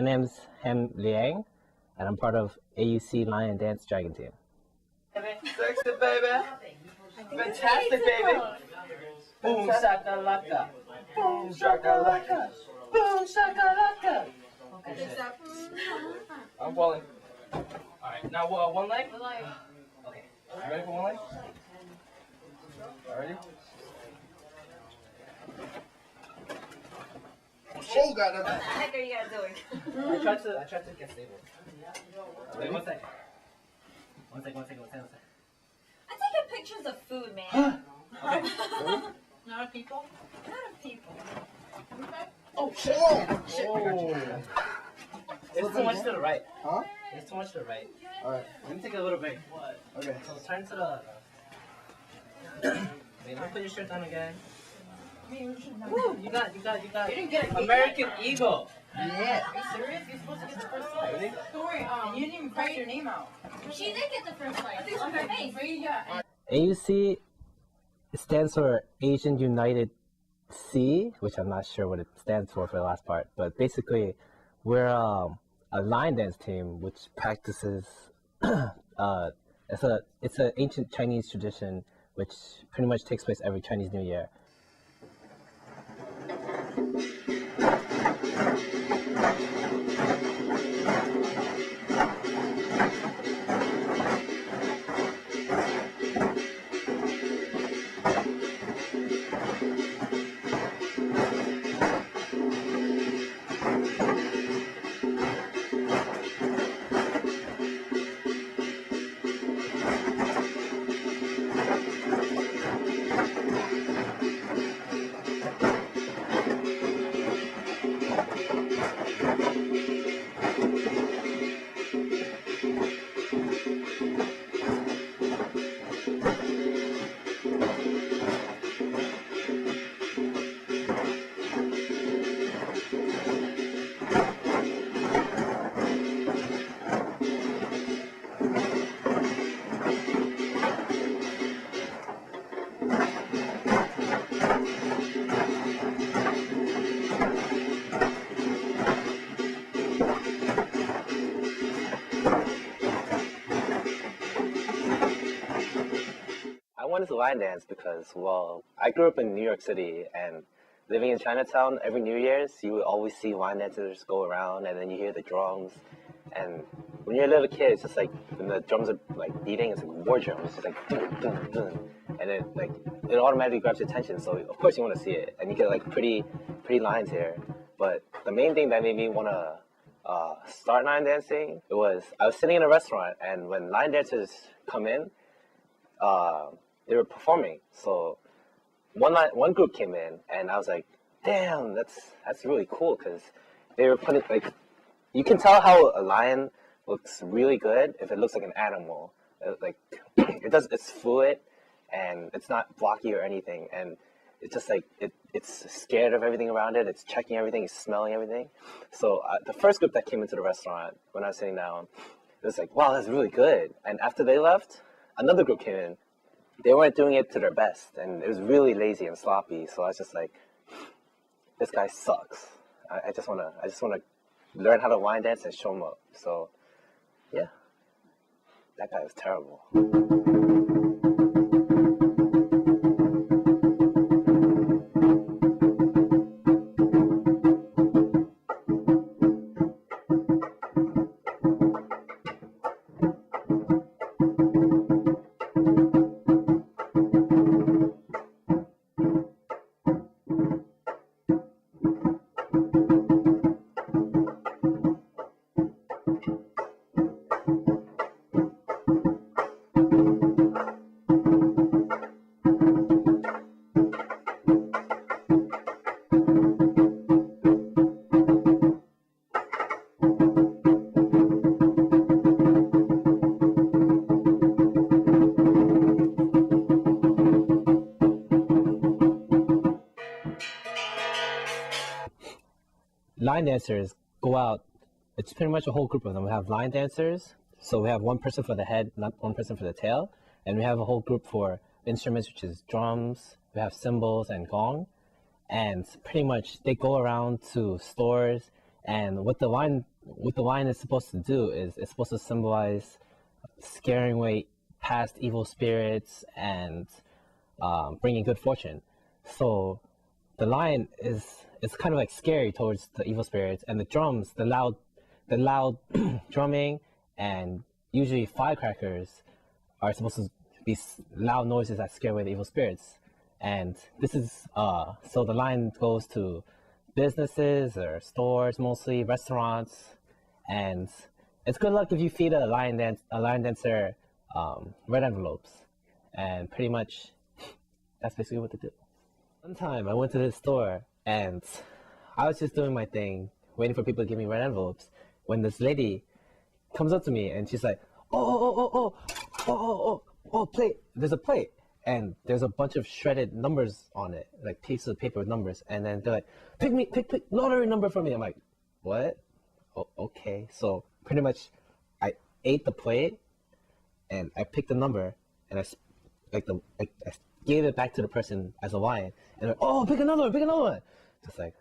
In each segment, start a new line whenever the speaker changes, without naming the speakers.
name's Hem Liang, and I'm part of AUC Lion Dance Dragon Team.
Sexy, baby. Fantastic, baby. Boom, shakalaka. Boom, shakalaka. Boom, shakalaka. Okay. I'm falling. All right, now one leg? Okay. You ready for one leg? Ready?
Oh, God.
What the heck are you guys doing?
I tried to get stable. Wait, one sec. One sec.
I'm taking pictures of food, man.
Okay.
Not of people? Not of people. Okay.
Oh, shit.
Oh. It's too much to the right.
Huh?
It's too much to the right.
All right.
Let me take a little break.
Okay.
So turn to the... Wait, let me put your shirt on again. Woo, you got American Eagle.
Yeah.
Are you serious? You're supposed to get the first place.
Ready?
Don't worry, you didn't even press your name out.
She did get the first place. It's on her face.
Where you got?
AUC stands for Asian United C, which I'm not sure what it stands for the last part, but basically we're a line dance team which practices it's an ancient Chinese tradition which pretty much takes place every Chinese New Year. I wanted to line dance because, well, I grew up in New York City, and living in Chinatown, every New Year's, you would always see line dancers go around, and then you hear the drums. And when you're a little kid, it's just like, when the drums are like beating, it's like war drums. It's just like, dun, dun, dun. And then like, it automatically grabs your attention, so of course you want to see it. And you get like pretty lines here. But the main thing that made me want to start line dancing, it was, I was sitting in a restaurant, and when line dancers come in, they were performing. So one group came in, and I was like, damn, that's really cool, because they were putting, like, you can tell how a lion looks really good if it looks like an animal. Like, it's fluid, and it's not blocky or anything, and it's just like, it's scared of everything around it, it's checking everything, it's smelling everything. So the first group that came into the restaurant, when I was sitting down, it was like, wow, that's really good. And after they left, another group came in. They weren't doing it to their best, and it was really lazy and sloppy. So I was just like, this guy sucks. I just wanna learn how to line dance and show him up. So yeah, that guy was terrible. Line dancers go out, it's pretty much a whole group of them. We have line dancers, so we have one person for the head, not one person for the tail, and we have a whole group for instruments, which is drums, we have cymbals and gong, and pretty much they go around to stores, and what the line what the lion is supposed to do is it's supposed to symbolize scaring away past evil spirits and bringing good fortune. So the lion is it's kind of like scary towards the evil spirits, and the drums, the loud drumming, and usually firecrackers are supposed to be loud noises that scare away the evil spirits. And this is so the lion goes to businesses or stores, mostly restaurants, and it's good luck if you feed a lion dancer red envelopes, and pretty much that's basically what to do. One time I went to this store and I was just doing my thing, waiting for people to give me red envelopes, when this lady comes up to me and she's like, oh, plate. There's a plate. And there's a bunch of shredded numbers on it, like pieces of paper with numbers. And then they're like, pick lottery number for me. I'm like, what? Oh, okay. So pretty much I ate the plate and I picked the number and I gave it back to the person as a lion. And they're like, oh, pick another one. Just like,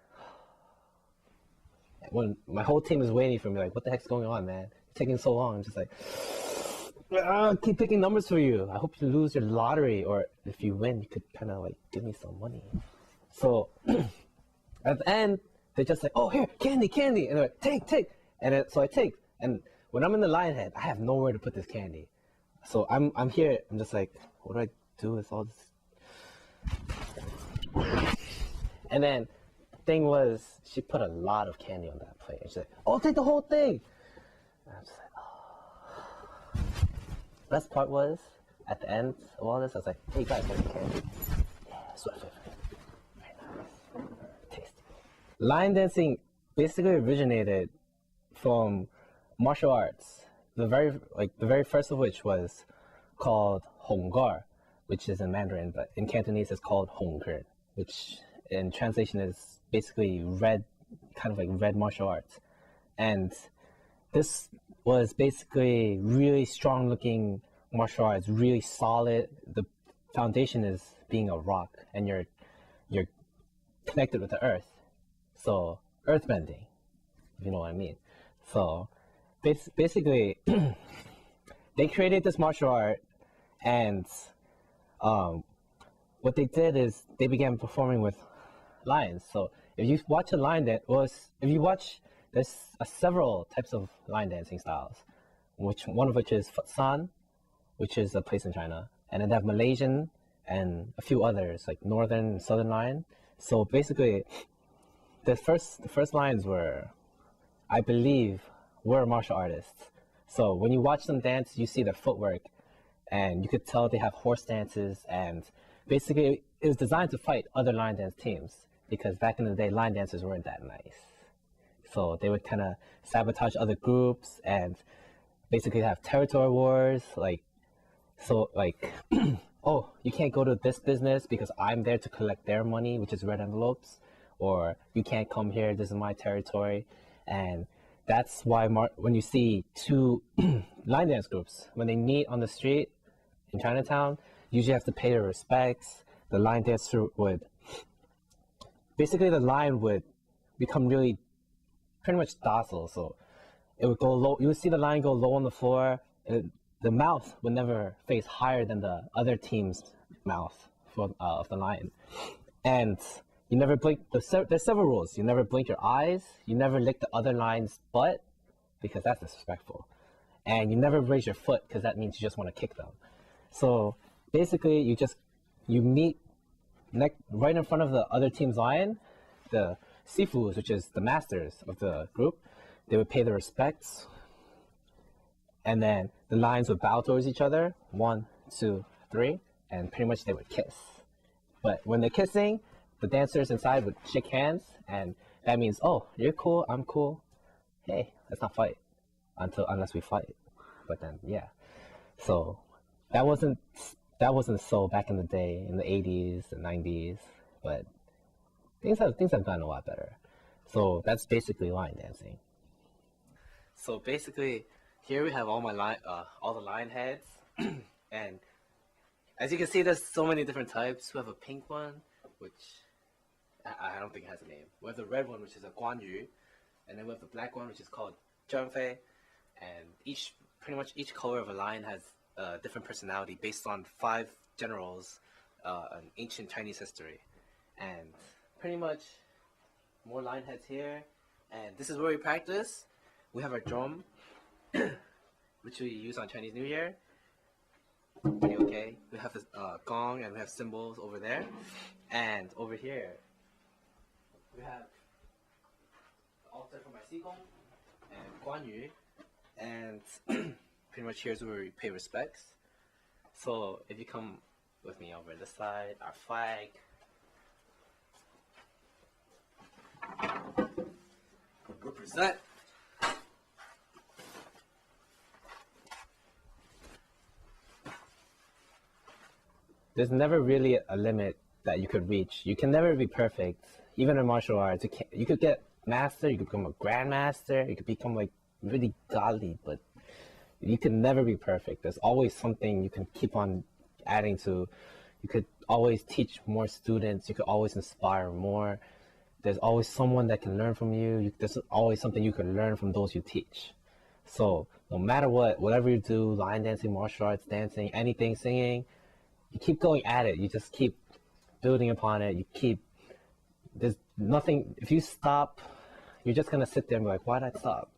when my whole team is waiting for me, like, what the heck's going on, man? It's taking so long. I'm just like, keep picking numbers for you. I hope you lose your lottery, or if you win, you could kind of like give me some money. So at the end, they're just like, oh, here, candy. And they're like, take. And then, so I take. And when I'm in the lion head, I have nowhere to put this candy. So I'm here. I'm just like, what do I do with all this? And then thing was, she put a lot of candy on that plate. And she's like, oh, take the whole thing. And I'm just like, oh. Best part was, at the end of all this, I was like, hey guys, want some candy? Yeah, sweat flavor. Very nice. Tasty. Lion dancing basically originated from martial arts. The very first of which was called Honggar, which is in Mandarin, but in Cantonese it's called Hongger, which in translation is basically red, kind of like red martial arts. And this was basically really strong looking martial arts, really solid. The foundation is being a rock, and you're connected with the earth. So earthbending, if you know what I mean. So basically they created this martial art, and what they did is they began performing with lions. So if you watch a lion dance, there's several types of lion dancing styles, one of which is Futsan, which is a place in China, and then they have Malaysian and a few others like Northern and Southern Lion. So basically, the first lions were, I believe, were martial artists. So when you watch them dance, you see their footwork, and you could tell they have horse dances, and basically it was designed to fight other lion dance teams, because back in the day, lion dancers weren't that nice. So they would kind of sabotage other groups and basically have territory wars, oh, you can't go to this business because I'm there to collect their money, which is red envelopes, or you can't come here, this is my territory. And that's why when you see two line dance groups, when they meet on the street in Chinatown, you usually have to pay their respects. The line dancer the lion would become really pretty much docile. So it would go low. You would see the lion go low on the floor. The mouth would never face higher than the other team's mouth of the lion. And you never blink. There's several rules. You never blink your eyes. You never lick the other lion's butt, because that's disrespectful. And you never raise your foot, because that means you just want to kick them. So basically, you meet right in front of the other team's lion. The Sifus, which is the masters of the group, they would pay their respects. And then the lions would bow towards each other, 1, 2, 3, and pretty much they would kiss. But when they're kissing, the dancers inside would shake hands, and that means, oh, you're cool, I'm cool. Hey, let's not fight unless we fight. But then, yeah. So that wasn't so back in the day, in the 80s and 90s, but things have gotten a lot better. So that's basically lion dancing. So basically, here we have all the lion heads, and as you can see, there's so many different types. We have a pink one, which I don't think it has a name. We have the red one, which is a Guan Yu, and then we have the black one, which is called Zhengfei, and pretty much each color of a lion has a different personality based on 5 generals in ancient Chinese history. And pretty much more lion heads here. And this is where we practice. We have our drum, which we use on Chinese New Year. Pretty okay. We have this gong and we have cymbals over there. And over here, we have the altar for my Xigong and Guan Yu. And pretty much here's where we pay respects. So if you come with me over this side, our flag. Represent. There's never really a limit that you could reach. You can never be perfect. Even in martial arts, you could get master, you could become a grandmaster, you could become like really godly, but you can never be perfect. There's always something you can keep on adding to. You could always teach more students. You could always inspire more. There's always someone that can learn from you. There's always something you can learn from those you teach. So no matter what, whatever you do, line dancing, martial arts, dancing, anything, singing, you keep going at it. You just keep building upon it. There's nothing, if you stop, you're just going to sit there and be like, why did I stop?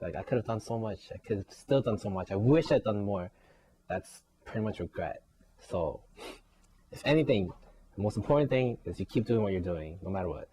Like, I could have done so much. I could have still done so much. I wish I'd done more. That's pretty much regret. So, if anything, the most important thing is you keep doing what you're doing, no matter what.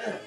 Yeah.